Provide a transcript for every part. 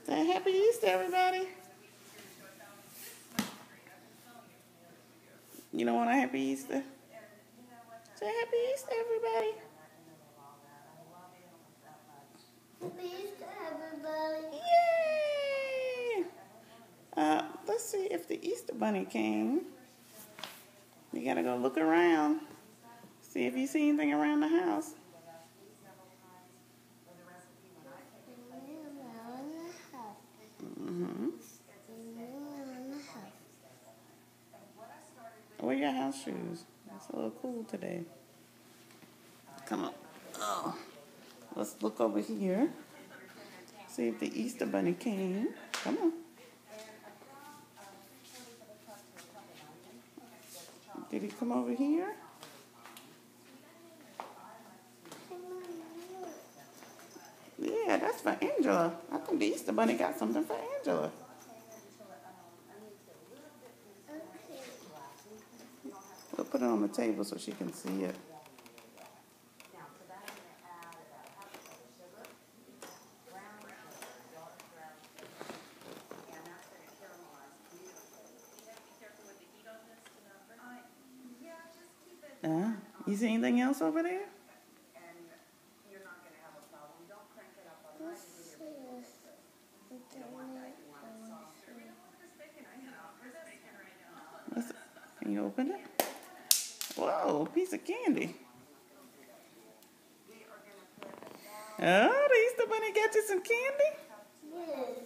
Say Happy Easter, everybody. You don't want a Happy Easter? Say Happy Easter, everybody. Happy Easter, everybody. Yay! Let's see if the Easter Bunny came. You gotta go look around. See if you see anything around the house. Wear your house shoes. It's a little cool today. Come on. Oh. Let's look over here. See if the Easter Bunny came. Come on. Did he come over here? Yeah, that's for Angela. I think the Easter Bunny got something for Angela. We'll put it on the table so she can see it. You see anything else over there? Can you open it? Whoa, a piece of candy. Oh, the Easter Bunny got you some candy? Yes.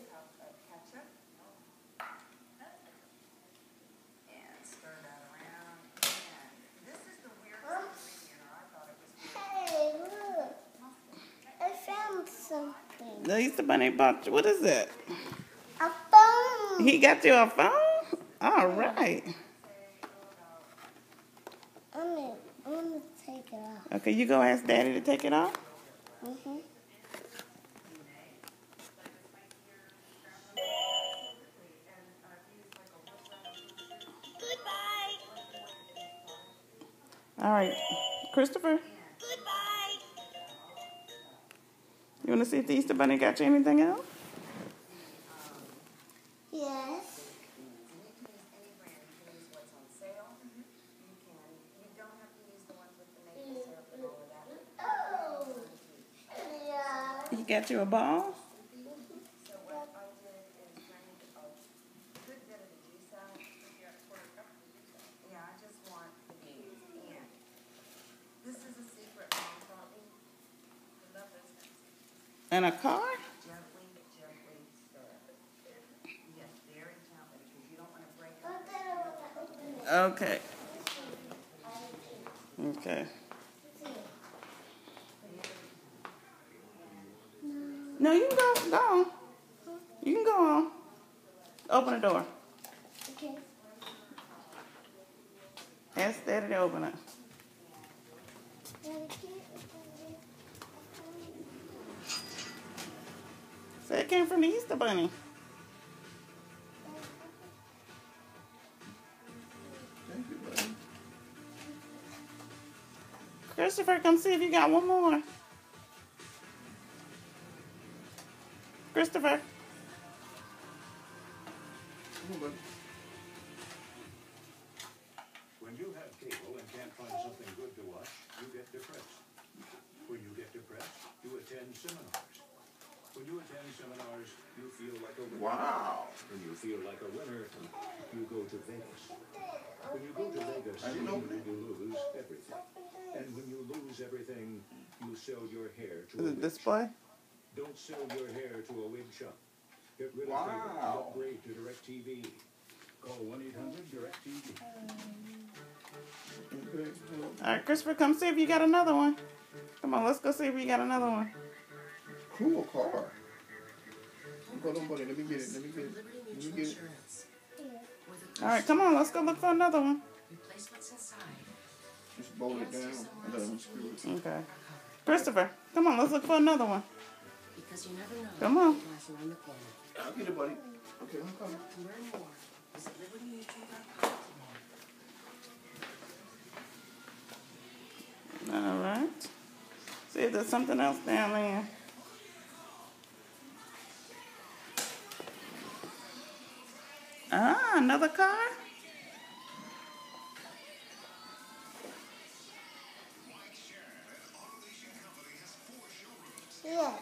Hey, look. I found something. The Easter Bunny bought you. What is that? A phone. He got you a phone? All right. I'm gonna take it off. Okay, you go ask Daddy to take it off? Mm-hmm. Goodbye. All right. Christopher, Goodbye. you want to see if the Easter Bunny got you anything else? Yes. Oh. Yeah. He got you a ball? And a car? Okay. Okay. No, you can go on. You can go on. Open the door. Okay. Ask Daddy to open it. Say it came from the Easter Bunny. Thank you, buddy. Christopher, come see if you got one more. Christopher. Come on, buddy. When you have cable and can't find something good to watch, you get depressed. When you get depressed, you attend seminars. When you attend seminars, you feel like a winner. Wow. When you feel like a winner, you go to Vegas. When you go to Vegas, I didn't open it. you lose everything. And when you lose everything, you sell your hair to Is a it wig display? shop. Don't sell your hair to a wig shop. Get rid of cable and Wow. upgrade to DirecTV. Call 1-800-DirecTV. Okay. All right, Christopher, come see if you got another one. Come on, let's go see if we got another one. Cool car. Hold on, buddy. Let me get it. Let me get it. Let me get it. All right, come on, let's go look for another one. Just bolt it down and let them screw it. Okay. Christopher, come on, let's look for another one. Because you never know. Come on. Lies around the corner. I'll get it, buddy. Okay, I'm coming. To learn more, visit libertymutual.com today. All right. See if there's something else down there. Ah, another car? Yes.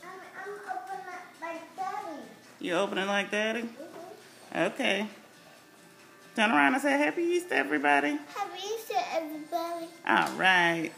I'm open like Daddy. You open it like Daddy? Okay. Turn around and say Happy Easter, everybody. Happy Easter, everybody. All right.